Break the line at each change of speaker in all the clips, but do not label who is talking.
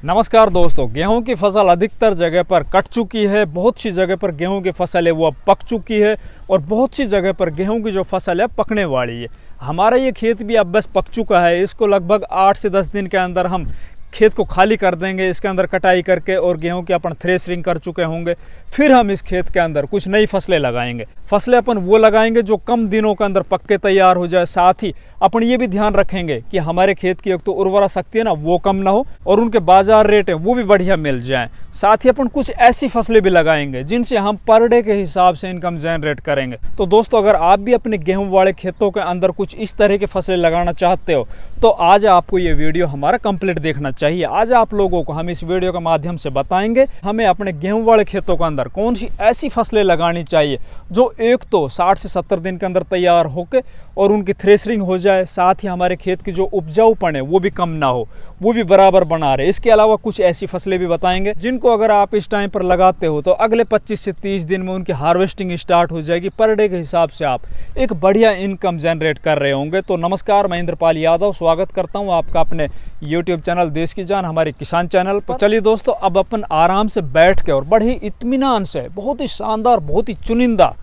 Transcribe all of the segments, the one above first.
नमस्कार दोस्तों, गेहूं की फसल अधिकतर जगह पर कट चुकी है। बहुत सी जगह पर गेहूं की फसल है वो अब पक चुकी है और बहुत सी जगह पर गेहूं की जो फसल है पकने वाली है। हमारा ये खेत भी अब बस पक चुका है। इसको लगभग 8 से 10 दिन के अंदर हम खेत को खाली कर देंगे, इसके अंदर कटाई करके, और गेहूं की अपन थ्रेशरिंग कर चुके होंगे। फिर हम इस खेत के अंदर कुछ नई फसलें लगाएंगे। फसलें अपन वो लगाएंगे जो कम दिनों के अंदर पक के तैयार हो जाए। साथ ही अपन ये भी ध्यान रखेंगे कि हमारे खेत की एक तो उर्वरा शक्ति है ना वो कम ना हो और उनके बाजार रेट है वो भी बढ़िया मिल जाए। साथ ही अपन कुछ ऐसी फसलें भी लगाएंगे जिनसे हम पर डे के हिसाब से इनकम जनरेट करेंगे। तो दोस्तों, अगर आप भी अपने गेहूं वाले खेतों के अंदर कुछ इस तरह की फसलें लगाना चाहते हो तो आज आपको ये वीडियो हमारा कंप्लीट देखना चाहिए। आज आप लोगों को हम इस वीडियो के माध्यम से बताएंगे हमें अपने गेहूं वाले खेतों के अंदर कौन सी ऐसी फसलें लगानी चाहिए जो एक तो 60 से 70 दिन के अंदर तैयार होकर और उनकी थ्रेशरिंग हो जाए। साथ ही हमारे खेत की जो उपजाऊपन है वो भी कम ना हो, वो भी बराबर बना रहे। इसके अलावा कुछ ऐसी फसलें भी बताएंगे जिनको अगर आप इस टाइम पर लगाते हो तो अगले 25 से 30 दिन में उनकी हार्वेस्टिंग स्टार्ट हो जाएगी। पर डे के हिसाब से आप एक बढ़िया इनकम जनरेट कर रहे होंगे। तो नमस्कार, मैं इंद्रपाल यादव स्वागत करता हूँ आपका अपने YouTube चैनल देश की जान, हमारे किसान चैनल। तो चलिए दोस्तों, अब अपन आराम से बैठ के और बड़े ही इत्मीनान से बहुत ही शानदार, बहुत ही चुनिंदा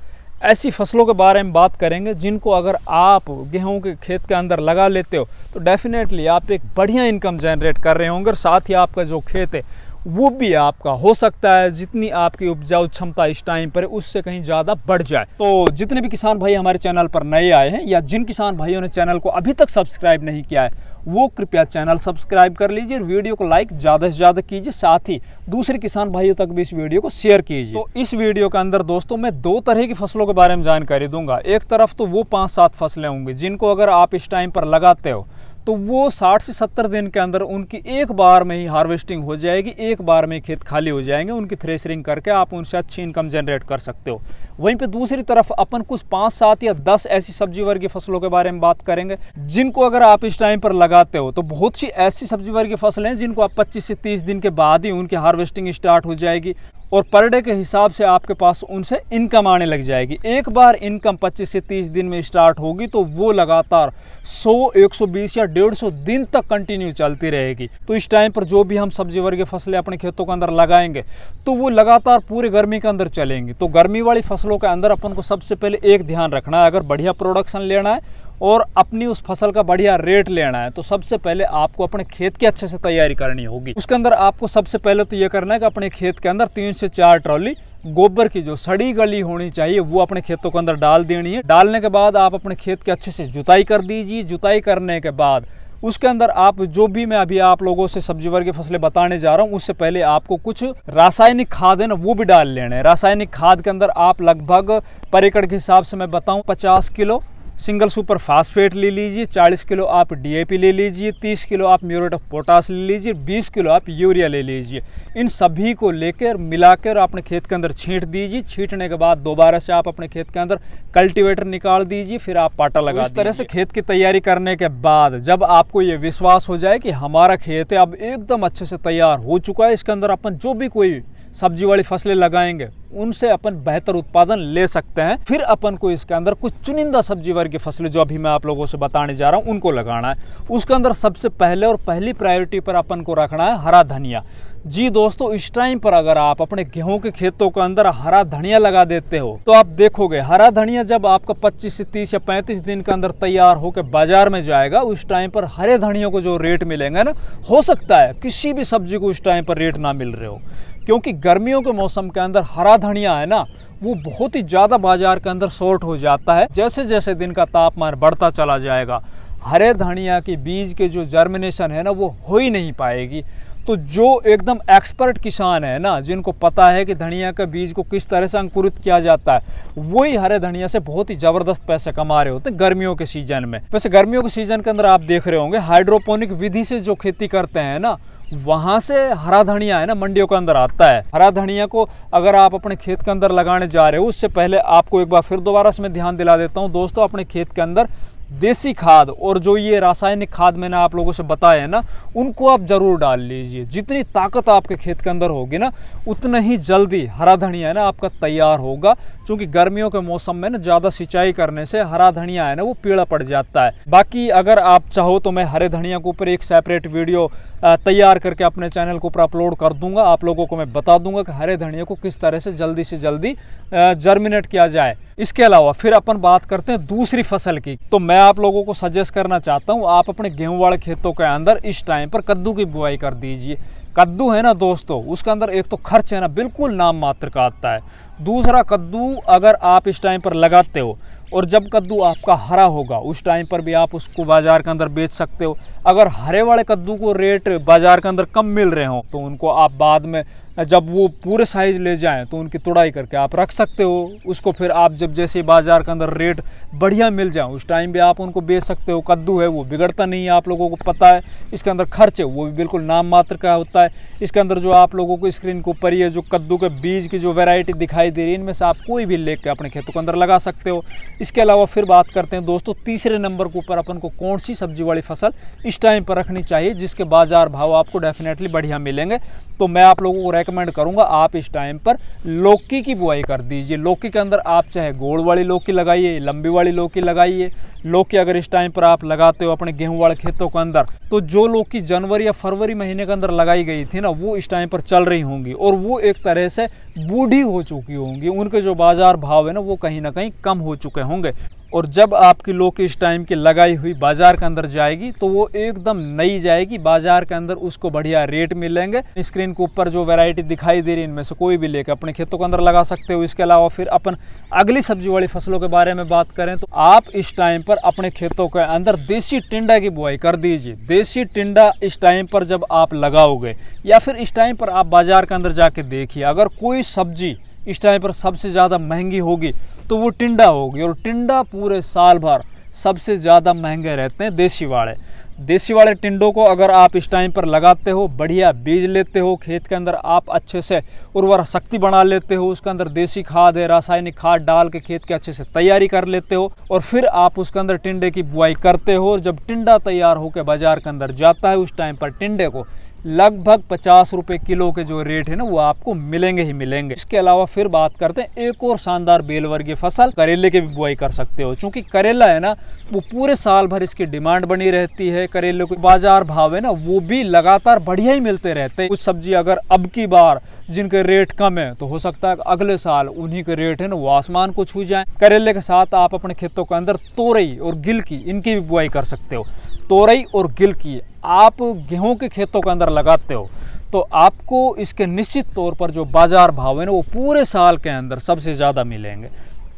ऐसी फसलों के बारे में बात करेंगे जिनको अगर आप गेहूं के खेत के अंदर लगा लेते हो तो डेफिनेटली आप एक बढ़िया इनकम जनरेट कर रहे होंगे। और साथ ही आपका जो खेत है वो भी आपका हो सकता है जितनी आपकी उपजाऊ क्षमता इस टाइम पर उससे कहीं ज़्यादा बढ़ जाए। तो जितने भी किसान भाई हमारे चैनल पर नए आए हैं या जिन किसान भाइयों ने चैनल को अभी तक सब्सक्राइब नहीं किया है वो कृपया चैनल सब्सक्राइब कर लीजिए और वीडियो को लाइक ज़्यादा से ज़्यादा कीजिए। साथ ही दूसरे किसान भाइयों तक भी इस वीडियो को शेयर कीजिए। तो इस वीडियो के अंदर दोस्तों मैं 2 तरह की फसलों के बारे में जानकारी दूंगा। एक तरफ तो वो 5-7 फसलें होंगी जिनको अगर आप इस टाइम पर लगाते हो तो वो 60 से 70 दिन के अंदर उनकी एक बार में ही हार्वेस्टिंग हो जाएगी, एक बार में खेत खाली हो जाएंगे। उनकी थ्रेशरिंग करके आप उनसे अच्छी इनकम जनरेट कर सकते हो। वहीं पे दूसरी तरफ अपन कुछ 5-7 या 10 ऐसी सब्जी वर्गीय फसलों के बारे में बात करेंगे जिनको अगर आप इस टाइम पर लगाते हो तो बहुत सी ऐसी सब्जी वर्गीय फसलें हैं जिनको आप 25 से 30 दिन के बाद ही उनकी हार्वेस्टिंग स्टार्ट हो जाएगी और पर डे के हिसाब से आपके पास उनसे इनकम आने लग जाएगी। एक बार इनकम 25 से 30 दिन में स्टार्ट होगी तो वो लगातार 100, 120 या 150 दिन तक कंटिन्यू चलती रहेगी। तो इस टाइम पर जो भी हम सब्जी वर्गीय फसलें अपने खेतों के अंदर लगाएंगे तो वो लगातार पूरे गर्मी के अंदर चलेंगी। तो गर्मी वाली फसलों के अंदर अपन को सबसे पहले एक ध्यान रखना है, अगर बढ़िया प्रोडक्शन लेना है और अपनी उस फसल का बढ़िया रेट लेना है तो सबसे पहले आपको अपने खेत की अच्छे से तैयारी करनी होगी। उसके अंदर आपको सबसे पहले तो ये करना है कि अपने खेत के अंदर 3 से 4 ट्रॉली गोबर की जो सड़ी गली होनी चाहिए वो अपने खेतों के अंदर डाल देनी है। डालने के बाद आप अपने खेत की अच्छे से जुताई कर दीजिए। जुताई करने के बाद उसके अंदर आप जो भी मैं अभी आप लोगों से सब्जी वर्गीय फसलें बताने जा रहा हूँ उससे पहले आपको कुछ रासायनिक खाद है ना वो भी डाल लेने हैं। रासायनिक खाद के अंदर आप लगभग पर एकड़ के हिसाब से मैं बताऊँ 50 किलो सिंगल सुपर फास्फेट ले लीजिए, 40 किलो आप DAP ले लीजिए, 30 किलो आप म्यूरेट ऑफ पोटास ले लीजिए, 20 किलो आप यूरिया ले लीजिए। इन सभी को लेकर मिलाकर अपने खेत के अंदर छींट दीजिए। छींटने के बाद दोबारा से आप अपने खेत के अंदर कल्टीवेटर निकाल दीजिए, फिर आप पाटा लगा दीजिए। इस तरह से खेत की तैयारी करने के बाद जब आपको ये विश्वास हो जाए कि हमारा खेत है अब एकदम अच्छे से तैयार हो चुका है, इसके अंदर अपन जो भी कोई सब्जी वाली फसलें लगाएंगे उनसे अपन बेहतर उत्पादन ले सकते हैं, फिर अपन को इसके अंदर कुछ चुनिंदा सब्जी वर्ग की फसलें जो अभी मैं आप लोगों से बताने जा रहा हूं उनको लगाना है। उसके अंदर सबसे पहले और पहली प्रायोरिटी पर अपन को रखना है हरा धनिया। जी दोस्तों, इस टाइम पर अगर आप अपने गेहूं के खेतों के अंदर हरा धनिया लगा देते हो तो आप देखोगे हरा धनिया जब आपका 25 से 30 या 35 दिन के अंदर तैयार होकर बाजार में जाएगा उस टाइम पर हरे धनिया को जो रेट मिलेंगे ना, हो सकता है किसी भी सब्जी को उस टाइम पर रेट ना मिल रहे हो, क्योंकि गर्मियों के मौसम के अंदर हरा धनिया है ना वो बहुत ही ज़्यादा बाजार के अंदर शॉर्ट हो जाता है। जैसे जैसे दिन का तापमान बढ़ता चला जाएगा हरे धनिया के बीज के जो जर्मिनेशन है ना वो हो ही नहीं पाएगी। तो जो एकदम एक्सपर्ट किसान है ना, जिनको पता है कि धनिया के बीज को किस तरह से अंकुरित किया जाता है, वही हरे धनिया से बहुत ही जबरदस्त पैसे कमा रहे होते हैं गर्मियों के सीजन में। वैसे गर्मियों के सीजन के अंदर आप देख रहे होंगे हाइड्रोपोनिक विधि से जो खेती करते हैं ना वहां से हरा धनिया है ना मंडियों के अंदर आता है। हरा धनिया को अगर आप अपने खेत के अंदर लगाने जा रहे हो उससे पहले आपको एक बार फिर दोबारा से मैं ध्यान दिला देता हूं दोस्तों, अपने खेत के अंदर देसी खाद और जो ये रासायनिक खाद मैंने आप लोगों से बताया है ना, उनको आप जरूर डाल लीजिए। जितनी ताकत आपके खेत के अंदर होगी ना, उतना ही जल्दी हरा धनिया है ना आपका तैयार होगा। क्योंकि गर्मियों के मौसम में ना ज़्यादा सिंचाई करने से हरा धनिया है ना वो पीला पड़ जाता है। बाकी अगर आप चाहो तो मैं हरे धनिया के ऊपर एक सेपरेट वीडियो तैयार करके अपने चैनल के ऊपर अपलोड कर दूंगा। आप लोगों को मैं बता दूंगा कि हरे धनिया को किस तरह से जल्दी जर्मिनेट किया जाए। इसके अलावा फिर अपन बात करते हैं दूसरी फसल की। तो मैं आप लोगों को सजेस्ट करना चाहता हूँ, आप अपने गेहूं वाले खेतों के अंदर इस टाइम पर कद्दू की बुआई कर दीजिए। कद्दू है ना दोस्तों, उसके अंदर एक तो खर्च है ना बिल्कुल नाम मात्र का आता है। दूसरा, कद्दू अगर आप इस टाइम पर लगाते हो और जब कद्दू आपका हरा होगा उस टाइम पर भी आप उसको बाजार के अंदर बेच सकते हो। अगर हरे वाले कद्दू को रेट बाजार के अंदर कम मिल रहे हो तो उनको आप बाद में जब वो पूरे साइज ले जाएं तो उनकी तुड़ाई करके आप रख सकते हो। उसको फिर आप जब जैसे बाजार के अंदर रेट बढ़िया मिल जाए उस टाइम भी आप उनको बेच सकते हो। कद्दू है वो बिगड़ता नहीं है, आप लोगों को पता है। इसके अंदर खर्च है वो भी बिल्कुल नाम मात्र का होता है। इसके अंदर जो आप लोगों को स्क्रीन के ऊपर ये जो कद्दू के बीज की जो वैरायटी दिखाई दे रही है, इनमें से आप कोई भी लेके अपने खेतों के अंदर लगा सकते हो। इसके अलावा फिर बात करते हैं दोस्तों तीसरे नंबर के ऊपर अपन को कौन सी सब्जी वाली फसल इस टाइम पर रखनी चाहिए जिसके बाजार भाव आपको डेफिनेटली बढ़िया मिलेंगे। तो मैं आप लोगों को रेकमेंड करूंगा आप इस टाइम पर लौकी की बुआई कर दीजिए। लौकी के अंदर आप चाहे गोल वाली लौकी लगाइए, लंबी वाली लौकी लगाइए। लौकी अगर इस टाइम पर आप लगाते हो अपने गेहूं वाले खेतों के अंदर, तो जो लौकी जनवरी या फरवरी महीने के अंदर लगाई गई थी ना, वो इस टाइम पर चल रही होंगी और वो एक तरह से बूढ़ी हो चुकी होंगी। उनके जो बाजार भाव है ना वो कहीं ना कहीं कम हो चुके होंगे। और जब आपकी लौकी इस टाइम की लगाई हुई बाजार के अंदर जाएगी तो वो एकदम नई जाएगी, बाजार के अंदर उसको बढ़िया रेट मिलेंगे। स्क्रीन के ऊपर जो वैरायटी दिखाई दे रही है इनमें से कोई भी लेकर अपने खेतों के अंदर लगा सकते हो। इसके अलावा फिर अपन अगली सब्जी वाली फसलों के बारे में बात करें तो आप इस टाइम पर अपने खेतों के अंदर देसी टिंडा की बुआई कर दीजिए। देसी टिंडा इस टाइम पर जब आप लगाओगे या फिर इस टाइम पर आप बाजार के अंदर जाके देखिए, अगर कोई सब्जी इस टाइम पर सबसे ज़्यादा महंगी होगी तो वो टिंडा होगी। और टिंडा पूरे साल भर सबसे ज़्यादा महंगे रहते हैं देसी वाले। देसी वाले टिंडों को अगर आप इस टाइम पर लगाते हो, बढ़िया बीज लेते हो, खेत के अंदर आप अच्छे से उर्वरा शक्ति बना लेते हो, उसके अंदर देसी खाद है, रासायनिक खाद डाल के खेत के अच्छे से तैयारी कर लेते हो और फिर आप उसके अंदर टिंडे की बुआई करते हो। और जब टिंडा तैयार होकर बाजार के अंदर जाता है उस टाइम पर टिंडे को लगभग 50 रुपये किलो के जो रेट है ना वो आपको मिलेंगे ही मिलेंगे। इसके अलावा फिर बात करते हैं एक और शानदार बेल वर्गीय फसल करेले की भी बुआई कर सकते हो। क्योंकि करेला है ना वो पूरे साल भर इसकी डिमांड बनी रहती है। करेले को बाजार भाव है ना वो भी लगातार बढ़िया ही मिलते रहते हैं। कुछ सब्जी अगर अब की बार जिनके रेट कम है तो हो सकता है अगले साल उन्हीं के रेट है ना वो आसमान को छू जाए। करेले के साथ आप अपने खेतों के अंदर तोरई और गिलकी इनकी भी बुआई कर सकते हो। तोरई और गिलकी आप गेहूं के खेतों के अंदर लगाते हो तो आपको इसके निश्चित तौर पर जो बाजार भाव है ना वो पूरे साल के अंदर सबसे ज़्यादा मिलेंगे।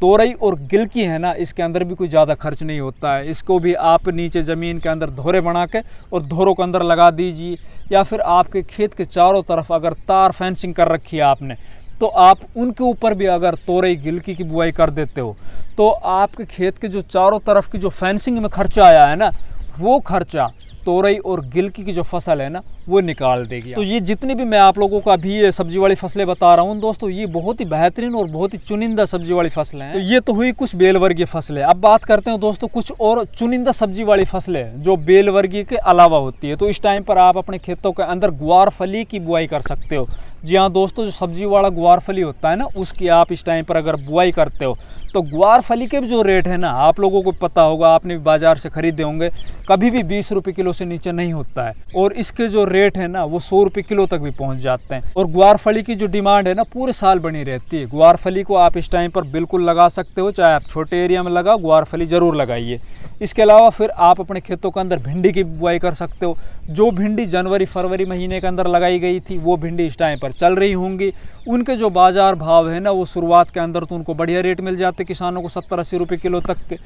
तोरई और गिलकी है ना इसके अंदर भी कोई ज़्यादा खर्च नहीं होता है। इसको भी आप नीचे ज़मीन के अंदर धोरे बना के और धोरों के अंदर लगा दीजिए, या फिर आपके खेत के चारों तरफ अगर तार फेंसिंग कर रखी है आपने तो आप उनके ऊपर भी अगर तोरई गिलकी की बुआई कर देते हो तो आपके खेत के जो चारों तरफ की जो फेंसिंग में खर्चा आया है ना वो खर्चा तोरई और गिलकी की जो फसल है ना वो निकाल देगी। तो ये जितनी भी मैं आप लोगों को अभी ये सब्जी वाली फसलें बता रहा हूँ दोस्तों, ये बहुत ही बेहतरीन और बहुत ही चुनिंदा सब्जी वाली फसलें हैं। तो ये तो हुई कुछ बेल वर्गीय फसलें। अब बात करते हैं दोस्तों कुछ और चुनिंदा सब्जी वाली फसलें जो बेल वर्गीय के अलावा होती है। तो इस टाइम पर आप अपने खेतों के अंदर ग्वारफली की बुआई कर सकते हो। जी हाँ दोस्तों, जो सब्जी वाला ग्वारफली होता है ना उसकी आप इस टाइम पर अगर बुआई करते हो तो ग्वारफली के भी जो रेट है ना आप लोगों को पता होगा, आपने भी बाजार से खरीदे होंगे, कभी भी 20 रुपये किलो से नीचे नहीं होता है। और इसके जो रेट है ना वो 100 रुपये किलो तक भी पहुंच जाते हैं। और ग्वारफली की जो डिमांड है ना पूरे साल बनी रहती है। ग्वारफली को आप इस टाइम पर बिल्कुल लगा सकते हो, चाहे आप छोटे एरिया में लगाओ, ग्वारफली जरूर लगाइए। इसके अलावा फिर आप अपने खेतों के अंदर भिंडी की बुआई कर सकते हो। जो भिंडी जनवरी फरवरी महीने के अंदर लगाई गई थी वो भिंडी इस टाइम पर चल रही होंगी। उनके जो बाजार भाव है ना वो शुरुआत के अंदर तो उनको बढ़िया रेट मिल जाते किसानों को 70-80 रुपये किलो तक के।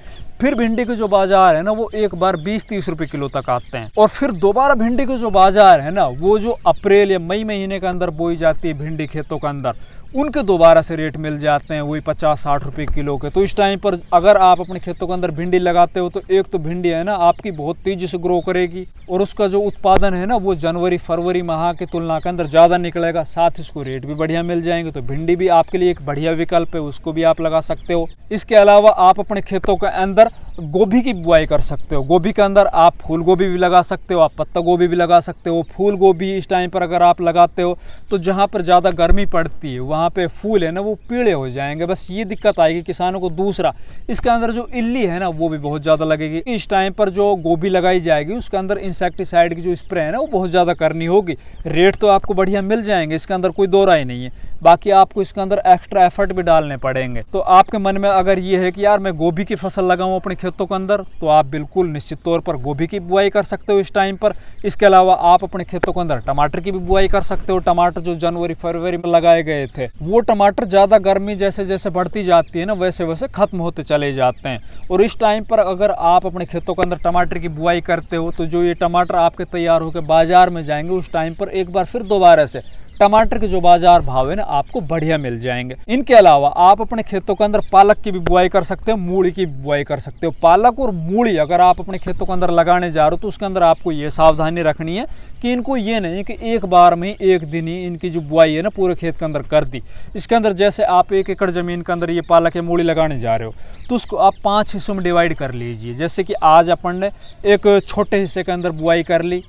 फिर भिंडी के जो बाजार है ना वो एक बार 20-30 रुपये किलो तक आते हैं। और फिर दोबारा भिंडी के जो बाजार है ना वो जो अप्रैल या मई महीने के अंदर बोई जाती है भिंडी खेतों के अंदर, उनके दोबारा से रेट मिल जाते हैं वही 50-60 रुपये किलो के। तो इस टाइम पर अगर आप अपने खेतों के अंदर भिंडी लगाते हो तो एक तो भिंडी है ना आपकी बहुत तेज़ी से ग्रो करेगी और उसका जो उत्पादन है ना वो जनवरी फरवरी माह की तुलना के अंदर ज़्यादा निकलेगा, साथ ही इसको रेट भी बढ़िया मिल जाएंगे। तो भिंडी भी आपके लिए एक बढ़िया विकल्प है, उसको भी आप लगा सकते हो। इसके अलावा आप अपने खेतों के अंदर गोभी की बुआई कर सकते हो। गोभी के अंदर आप फूल गोभी भी लगा सकते हो, आप पत्ता गोभी भी लगा सकते हो। फूल गोभी इस टाइम पर अगर आप लगाते हो तो जहाँ पर ज़्यादा गर्मी पड़ती है वहाँ पे फूल है ना वो पीले हो जाएंगे, बस ये दिक्कत आएगी किसानों को। दूसरा, इसके अंदर जो इल्ली है ना वो भी बहुत ज़्यादा लगेगी। इस टाइम पर जो गोभी लगाई जाएगी उसके अंदर इंसेक्टिसाइड की जो स्प्रे है ना वो बहुत ज़्यादा करनी होगी। रेट तो आपको बढ़िया मिल जाएंगे, इसके अंदर कोई दो राय नहीं है, बाकी आपको इसके अंदर एक्स्ट्रा एफर्ट भी डालने पड़ेंगे। तो आपके मन में अगर ये है कि यार मैं गोभी की फसल लगाऊं अपने खेतों के अंदर, तो आप बिल्कुल निश्चित तौर पर गोभी की बुआई कर सकते हो इस टाइम पर। इसके अलावा आप अपने खेतों के अंदर टमाटर की भी बुआई कर सकते हो। टमाटर जो जनवरी फरवरी में लगाए गए थे वो टमाटर ज़्यादा गर्मी जैसे जैसे बढ़ती जाती है ना वैसे वैसे खत्म होते चले जाते हैं। और इस टाइम पर अगर आप अपने खेतों के अंदर टमाटर की बुआई करते हो तो जो ये टमाटर आपके तैयार होकर बाजार में जाएंगे उस टाइम पर एक बार फिर दोबारा से टमाटर के जो बाजार भाव है ना आपको बढ़िया मिल जाएंगे। इनके अलावा आप अपने खेतों के अंदर पालक की भी बुआई कर सकते हो, मूली की भी बुआई कर सकते हो। पालक और मूली अगर आप अपने खेतों के अंदर लगाने जा रहे हो तो उसके अंदर आपको ये सावधानी रखनी है कि इनको ये नहीं कि एक बार में एक दिन ही इनकी जो बुआई है ना पूरे खेत के अंदर कर दी। इसके अंदर जैसे आप 1 एकड़ ज़मीन के अंदर ये पालक या मूली लगाने जा रहे हो तो उसको आप 5 हिस्सों में डिवाइड कर लीजिए। जैसे कि आज अपन ने एक छोटे हिस्से के अंदर बुआई कर ली,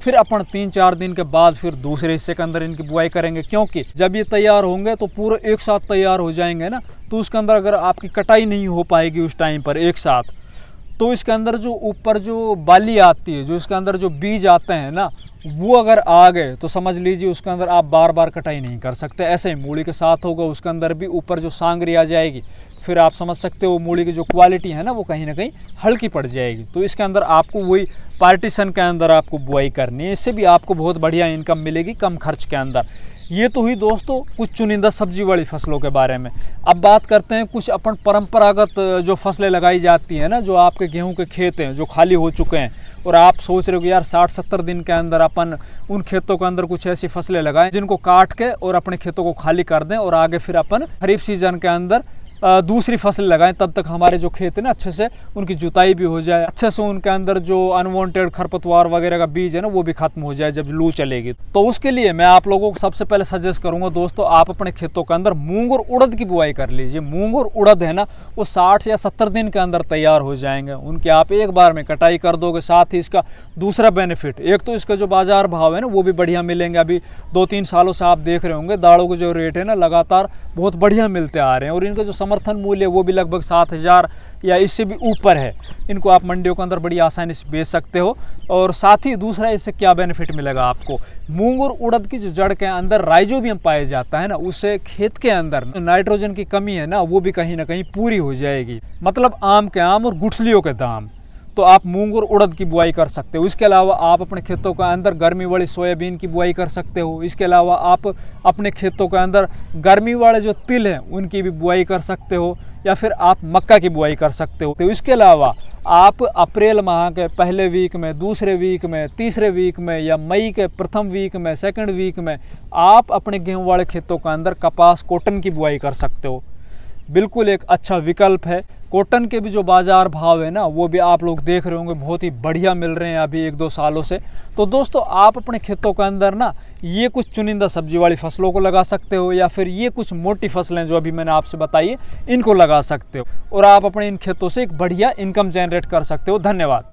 फिर अपन 3-4 दिन के बाद फिर दूसरे हिस्से के अंदर इनकी बुआई करेंगे, क्योंकि जब ये तैयार होंगे तो पूरे एक साथ तैयार हो जाएंगे ना, तो उसके अंदर अगर आपकी कटाई नहीं हो पाएगी उस टाइम पर एक साथ, तो इसके अंदर जो ऊपर जो बाली आती है, जो इसके अंदर जो बीज आते हैं ना वो अगर आ गए तो समझ लीजिए उसके अंदर आप बार बार कटाई नहीं कर सकते। ऐसे ही मूली के साथ होगा, उसके अंदर भी ऊपर जो सांगरी आ जाएगी, फिर आप समझ सकते हो मूली की जो क्वालिटी है ना वो कहीं ना कहीं हल्की पड़ जाएगी। तो इसके अंदर आपको वही पार्टीशन के अंदर आपको बुआई करनी है, इससे भी आपको बहुत बढ़िया इनकम मिलेगी कम खर्च के अंदर। ये तो हुई दोस्तों कुछ चुनिंदा सब्जी वाली फसलों के बारे में। अब बात करते हैं कुछ अपन परंपरागत जो फसलें लगाई जाती हैं ना, जो आपके गेहूं के खेत हैं जो खाली हो चुके हैं और आप सोच रहे हो कि यार 60-70 दिन के अंदर अपन उन खेतों के अंदर कुछ ऐसी फसलें लगाएं जिनको काट के और अपने खेतों को खाली कर दें और आगे फिर अपन खरीफ सीजन के अंदर दूसरी फसल लगाएं, तब तक हमारे जो खेत है ना अच्छे से उनकी जुताई भी हो जाए, अच्छे से उनके अंदर जो अनवांटेड खरपतवार वगैरह का बीज है ना वो भी खत्म हो जाए जब लू चलेगी। तो उसके लिए मैं आप लोगों को सबसे पहले सजेस्ट करूंगा दोस्तों, आप अपने खेतों के अंदर मूंग और उड़द की बुआई कर लीजिए। मूंग और उड़द है ना वो 60 या 70 दिन के अंदर तैयार हो जाएंगे, उनके आप एक बार में कटाई कर दोगे। साथ ही इसका दूसरा बेनिफिट, एक तो इसका जो बाजार भाव है ना वो भी बढ़िया मिलेंगे। अभी 2-3 सालों से आप देख रहे होंगे दालों के जो रेट है ना लगातार बहुत बढ़िया मिलते आ रहे हैं और इनका जो समर्थन मूल्य वो भी लगभग 7,000 या इससे भी ऊपर है। इनको आप मंडियों के अंदर बड़ी आसानी से बेच सकते हो। और साथ ही दूसरा इससे क्या बेनिफिट मिलेगा आपको, मूंग और उड़द की जो जड़ के अंदर राइजोबियम पाया जाता है ना, उससे खेत के अंदर नाइट्रोजन की कमी है ना वो भी कहीं ना कहीं पूरी हो जाएगी। मतलब आम के आम और गुठलियों के दाम। तो आप मूंग और उड़द की बुआई कर सकते हो। इसके अलावा आप अपने खेतों के अंदर गर्मी वाली सोयाबीन की बुआई कर सकते हो। इसके अलावा आप अपने खेतों के अंदर गर्मी वाले जो तिल हैं उनकी भी बुआई कर सकते हो, या फिर आप मक्का की बुआई कर सकते हो। तो इसके अलावा आप अप्रैल माह के पहले वीक में, दूसरे वीक में, तीसरे वीक में या मई के प्रथम वीक में, सेकंड वीक में आप अपने गेहूं वाले खेतों के अंदर कपास कॉटन की बुआई कर सकते हो। बिल्कुल एक अच्छा विकल्प है। कॉटन के भी जो बाजार भाव है ना वो भी आप लोग देख रहे होंगे बहुत ही बढ़िया मिल रहे हैं अभी 1-2 सालों से। तो दोस्तों आप अपने खेतों के अंदर ना ये कुछ चुनिंदा सब्जी वाली फसलों को लगा सकते हो, या फिर ये कुछ मोटी फसलें जो अभी मैंने आपसे बताई है इनको लगा सकते हो और आप अपने इन खेतों से एक बढ़िया इनकम जनरेट कर सकते हो। धन्यवाद।